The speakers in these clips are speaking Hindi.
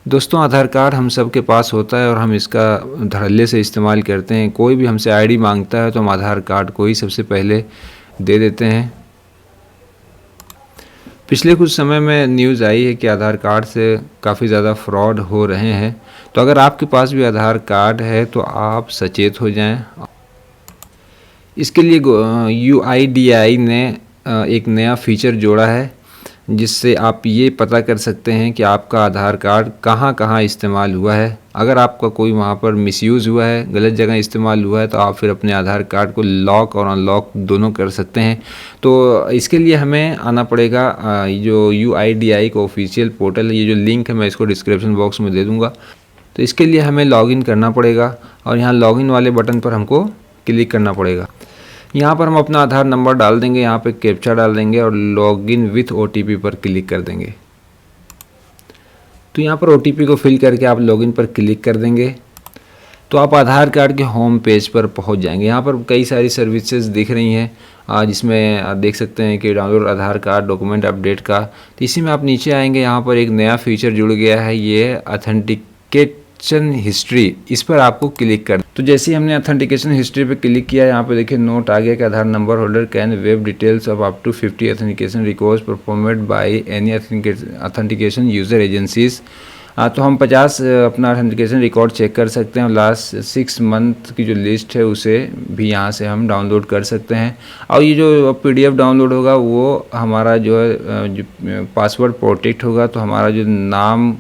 दोस्तों, आधार कार्ड हम सब के पास होता है और हम इसका धड़ल्ले से इस्तेमाल करते हैं। कोई भी हमसे आईडी मांगता है तो हम आधार कार्ड को ही सबसे पहले दे देते हैं। पिछले कुछ समय में न्यूज़ आई है कि आधार कार्ड से काफ़ी ज़्यादा फ्रॉड हो रहे हैं। तो अगर आपके पास भी आधार कार्ड है तो आप सचेत हो जाएं। इसके लिए UIDAI ने एक नया फीचर जोड़ा है जिससे आप ये पता कर सकते हैं कि आपका आधार कार्ड कहाँ कहाँ इस्तेमाल हुआ है। अगर आपका कोई वहाँ पर मिसयूज़ हुआ है, गलत जगह इस्तेमाल हुआ है, तो आप फिर अपने आधार कार्ड को लॉक और अनलॉक दोनों कर सकते हैं। तो इसके लिए हमें आना पड़ेगा जो UIDAI का ऑफिशियल पोर्टल है। ये जो लिंक है मैं इसको डिस्क्रिप्शन बॉक्स में दे दूँगा। तो इसके लिए हमें लॉगिन करना पड़ेगा और यहाँ लॉगिन वाले बटन पर हमको क्लिक करना पड़ेगा। यहाँ पर हम अपना आधार नंबर डाल देंगे, यहाँ पे कैप्चा डाल देंगे और लॉगिन विथ OTP पर क्लिक कर देंगे। तो यहाँ पर OTP को फिल करके आप लॉगिन पर क्लिक कर देंगे तो आप आधार कार्ड के होम पेज पर पहुँच जाएंगे। यहाँ पर कई सारी सर्विसेज दिख रही हैं जिसमें आप देख सकते हैं कि डाउनलोड आधार कार्ड, डॉक्यूमेंट अपडेट का। तो इसी में आप नीचे आएंगे, यहाँ पर एक नया फीचर जुड़ गया है, ये ऑथेंटिकेशन हिस्ट्री। इस पर आपको क्लिक कर। तो जैसे ही हमने ऑथेंटिकेशन हिस्ट्री पे क्लिक किया, यहाँ पे देखिए नोट आ गया कि Aadhaar number holder can view details of up to 50 authentication request performed by any authentication user agencies. तो हम 50 अपना ऑथेंटिकेशन रिकॉर्ड चेक कर सकते हैं और लास्ट 6 मंथ की जो लिस्ट है उसे भी यहाँ से हम डाउनलोड कर सकते हैं। और ये जो PDF डाउनलोड होगा वो हमारा जो है पासवर्ड प्रोटेक्ट होगा। तो हमारा जो नाम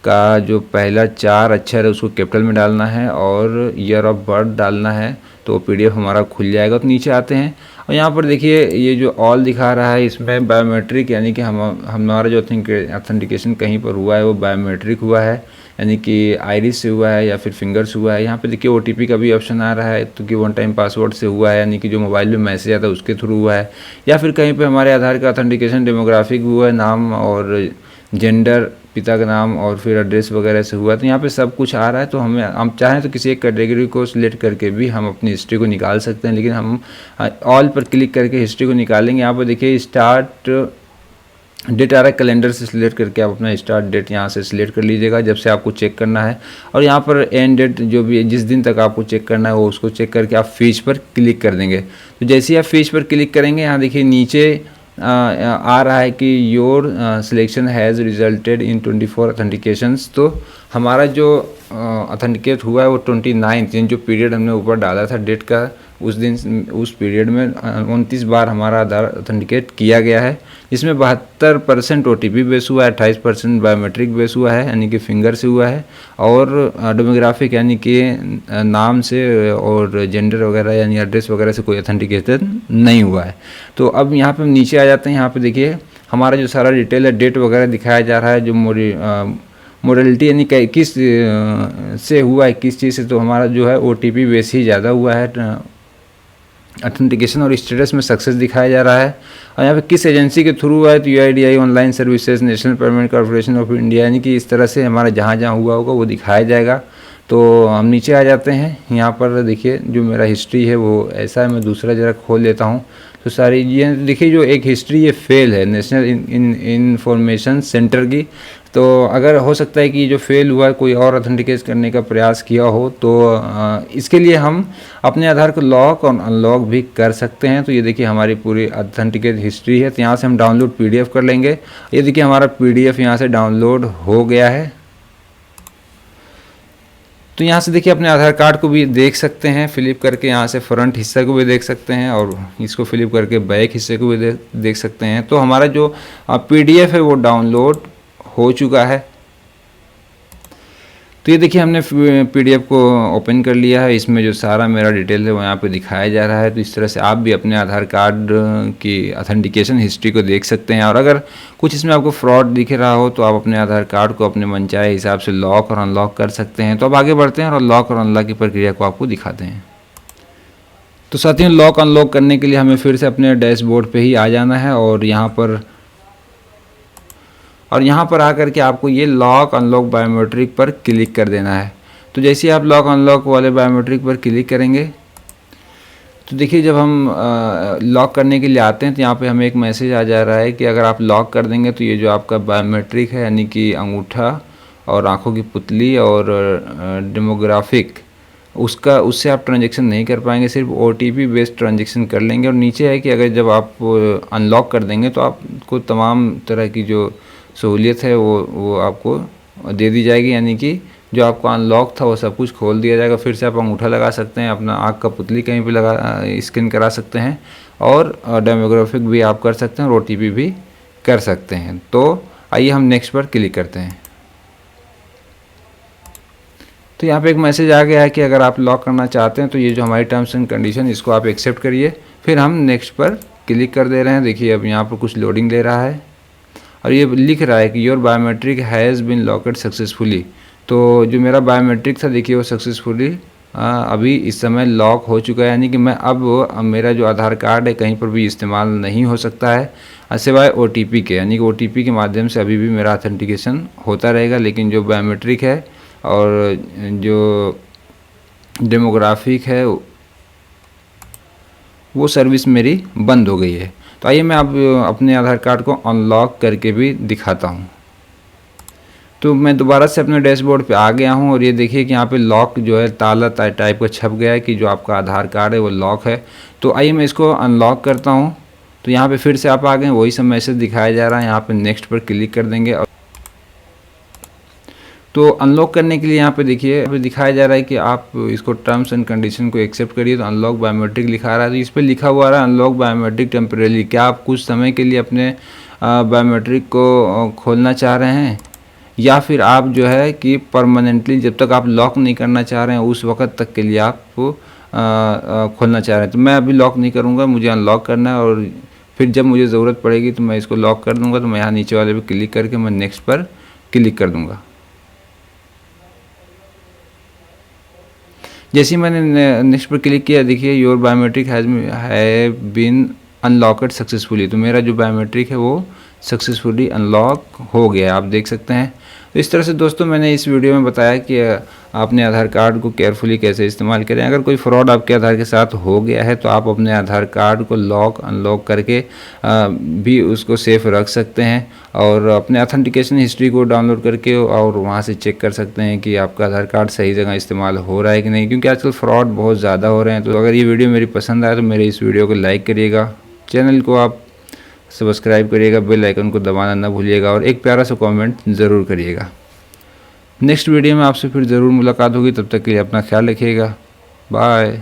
का जो पहला 4 अक्षर है उसको कैपिटल में डालना है और ईयर ऑफ बर्थ डालना है, तो PDF हमारा खुल जाएगा। तो नीचे आते हैं और यहाँ पर देखिए ये जो ऑल दिखा रहा है इसमें बायोमेट्रिक, यानी कि हमारा जो ऑथेंटिकेशन कहीं पर हुआ है वो बायोमेट्रिक हुआ है, यानी कि आइरिस से हुआ है या फिर फिंगर से हुआ है। यहाँ पे देखिए OTP का भी ऑप्शन आ रहा है, तो कि 1 टाइम पासवर्ड से हुआ है, यानी कि जो मोबाइल में मैसेज आता है उसके थ्रू हुआ है, या फिर कहीं पे हमारे आधार का ऑथेंटिकेशन डेमोग्राफिक हुआ है, नाम और जेंडर, पिता का नाम और फिर एड्रेस वगैरह से हुआ। तो यहाँ पे सब कुछ आ रहा है। तो हम चाहें तो किसी एक कैटेगरी को सिलेक्ट करके भी हम अपनी हिस्ट्री को निकाल सकते हैं, लेकिन हम ऑल पर क्लिक करके हिस्ट्री को निकालेंगे। यहाँ पर देखिए स्टार्ट डेट आ रहा है, कैलेंडर से सिलेक्ट करके आप अपना स्टार्ट डेट यहाँ से सिलेक्ट कर लीजिएगा जब से आपको चेक करना है। और यहाँ पर एंड डेट जो भी जिस दिन तक आपको चेक करना है वो उसको चेक करके आप फीस पर क्लिक कर देंगे। तो जैसे ही आप फीस पर क्लिक करेंगे, यहाँ देखिए नीचे आ रहा है कि your selection has resulted in 24 authentications. तो हमारा जो ऑथेंटिकेट हुआ है वो 29 दिन जो पीरियड हमने ऊपर डाला था डेट का, उस दिन उस पीरियड में 29 बार हमारा आधार ऑथेंटिकेट किया गया है, जिसमें 72% OTP बेस हुआ है, 28% बायोमेट्रिक बेस हुआ है यानी कि फिंगर से हुआ है, और डेमोग्राफिक यानी कि नाम से और जेंडर वगैरह यानी एड्रेस वगैरह से कोई ऑथेंटिकेशन नहीं हुआ है। तो अब यहाँ पे हम नीचे आ जाते हैं। यहाँ पे देखिए हमारा जो सारा डिटेल है, डेट वगैरह दिखाया जा रहा है, जो मोडलिटी यानी किस से हुआ है, किस चीज़ से। तो हमारा जो है OTP बेस ही ज़्यादा हुआ है ऑथेंटिकेशन, और स्टेटस में सक्सेस दिखाया जा रहा है। और यहाँ पे किस एजेंसी के थ्रू हुआ है, तो UIDAI online services, national payment corporation of India, यानी कि इस तरह से हमारा जहाँ जहाँ हुआ होगा वो दिखाया जाएगा। तो हम नीचे आ जाते हैं। यहाँ पर देखिए जो मेरा हिस्ट्री है वो ऐसा है, मैं दूसरा ज़रा खोल लेता हूँ। तो सारी ये देखिए जो एक हिस्ट्री ये फेल है नेशनल इंफॉर्मेशन सेंटर की। तो अगर हो सकता है कि जो फेल हुआ है कोई और ऑथेंटिकेट करने का प्रयास किया हो, तो इसके लिए हम अपने आधार को लॉक और अनलॉक भी कर सकते हैं। तो ये देखिए हमारी पूरी ऑथेंटिकेट हिस्ट्री है। तो यहाँ से हम डाउनलोड PDF कर लेंगे। ये देखिए हमारा PDF यहाँ से डाउनलोड हो गया है। तो यहाँ से देखिए अपने आधार कार्ड को भी देख सकते हैं फ्लिप करके, यहाँ से फ्रंट हिस्से को भी देख सकते हैं और इसको फ्लिप करके बैक हिस्से को भी देख सकते हैं। तो हमारा जो PDF है वो डाउनलोड हो चुका है। तो ये देखिए हमने PDF को ओपन कर लिया है। इसमें जो सारा मेरा डिटेल है वो यहाँ पे दिखाया जा रहा है। तो इस तरह से आप भी अपने आधार कार्ड की ऑथेंटिकेशन हिस्ट्री को देख सकते हैं। और अगर कुछ इसमें आपको फ्रॉड दिख रहा हो तो आप अपने आधार कार्ड को अपने मनचाहे हिसाब से लॉक और अनलॉक कर सकते हैं। तो अब आगे बढ़ते हैं और लॉक और अनलॉक की प्रक्रिया को आपको दिखाते हैं। तो साथियों, लॉक अनलॉक करने के लिए हमें फिर से अपने डैशबोर्ड पर ही आ जाना है और यहाँ पर आकर के आपको ये लॉक अनलॉक बायोमेट्रिक पर क्लिक कर देना है। तो जैसे ही आप लॉक अनलॉक वाले बायोमेट्रिक पर क्लिक करेंगे तो देखिए जब हम लॉक करने के लिए आते हैं तो यहाँ पे हमें एक मैसेज आ जा रहा है कि अगर आप लॉक कर देंगे तो ये जो आपका बायोमेट्रिक है यानी कि अंगूठा और आँखों की पुतली और डेमोग्राफिक, उससे आप ट्रांजेक्शन नहीं कर पाएंगे, सिर्फ OTP बेस्ड ट्रांजेक्शन कर लेंगे। और नीचे है कि अगर जब आप अनलॉक कर देंगे तो आपको तमाम तरह की जो सहूलियत है वो आपको दे दी जाएगी, यानी कि जो आपका अनलॉक था वो सब कुछ खोल दिया जाएगा। फिर से आप अंगूठा लगा सकते हैं, अपना आँख का पुतली कहीं पे लगा स्कैन करा सकते हैं, और डेमोग्राफिक भी आप कर सकते हैं, और OTP भी कर सकते हैं। तो आइए हम नेक्स्ट पर क्लिक करते हैं। तो यहाँ पे एक मैसेज आ गया है कि अगर आप लॉक करना चाहते हैं तो ये जो हमारी टर्म्स एंड कंडीशन, इसको आप एक्सेप्ट करिए। फिर हम नेक्स्ट पर क्लिक कर दे रहे हैं। देखिए अब यहाँ पर कुछ लोडिंग ले रहा है और ये लिख रहा है कि your biometric has been locked successfully. तो जो मेरा बायोमेट्रिक था देखिए वो सक्सेसफुली अभी इस समय लॉक हो चुका है, यानी कि मैं अब मेरा जो आधार कार्ड है कहीं पर भी इस्तेमाल नहीं हो सकता है सिवाय OTP के, यानी कि OTP के माध्यम से अभी भी मेरा ऑथेंटिकेशन होता रहेगा। लेकिन जो बायोमेट्रिक है और जो डेमोग्राफिक है वो सर्विस मेरी बंद हो गई है। तो आइए मैं अब अपने आधार कार्ड को अनलॉक करके भी दिखाता हूँ। तो मैं दोबारा से अपने डैशबोर्ड पे आ गया हूँ और ये देखिए कि यहाँ पे लॉक जो है ताला टाइप का छप गया है कि जो आपका आधार कार्ड है वो लॉक है। तो आइए मैं इसको अनलॉक करता हूँ। तो यहाँ पे फिर से आप आ गए, वही सब मैसेज दिखाया जा रहा है। यहाँ पे नेक्स्ट पर क्लिक कर देंगे। तो अनलॉक करने के लिए यहाँ पे देखिए यहाँ पे दिखाया जा रहा है कि आप इसको टर्म्स एंड कंडीशन को एक्सेप्ट करिए। तो अनलॉक बायोमेट्रिक लिखा रहा है, तो इस पर लिखा हुआ रहा है अनलॉक बायोमेट्रिक टेम्परेरी। क्या आप कुछ समय के लिए अपने बायोमेट्रिक को खोलना चाह रहे हैं, या फिर आप जो है कि परमानेंटली जब तक आप लॉक नहीं करना चाह रहे हैं उस वक्त तक के लिए आप खोलना चाह रहे हैं। तो मैं अभी लॉक नहीं करूँगा, मुझे अनलॉक करना है, और फिर जब मुझे ज़रूरत पड़ेगी तो मैं इसको लॉक कर दूँगा। तो मैं यहाँ नीचे वाले पे क्लिक करके मैं नेक्स्ट पर क्लिक कर दूँगा। जैसे ही मैंने नेक्स्ट पर क्लिक किया देखिए your biometric have been unlocked successfully. तो मेरा जो बायोमेट्रिक है वो सक्सेसफुली अनलॉक हो गया, आप देख सकते हैं। तो इस तरह से दोस्तों मैंने इस वीडियो में बताया कि आपने आधार कार्ड को केयरफुली कैसे इस्तेमाल करें। अगर कोई फ्रॉड आपके आधार के साथ हो गया है तो आप अपने आधार कार्ड को लॉक अनलॉक करके भी उसको सेफ रख सकते हैं, और अपने ऑथेंटिकेशन हिस्ट्री को डाउनलोड करके और वहाँ से चेक कर सकते हैं कि आपका आधार कार्ड सही जगह इस्तेमाल हो रहा है कि नहीं, क्योंकि आजकल फ्रॉड बहुत ज़्यादा हो रहे हैं। तो अगर ये वीडियो मेरी पसंद आए तो मेरे इस वीडियो को लाइक करिएगा, चैनल को आप सब्सक्राइब करिएगा, बेल आइकन को दबाना ना भूलिएगा, और एक प्यारा सा कमेंट ज़रूर करिएगा। नेक्स्ट वीडियो में आपसे फिर ज़रूर मुलाकात होगी, तब तक के लिए अपना ख्याल रखिएगा। बाय।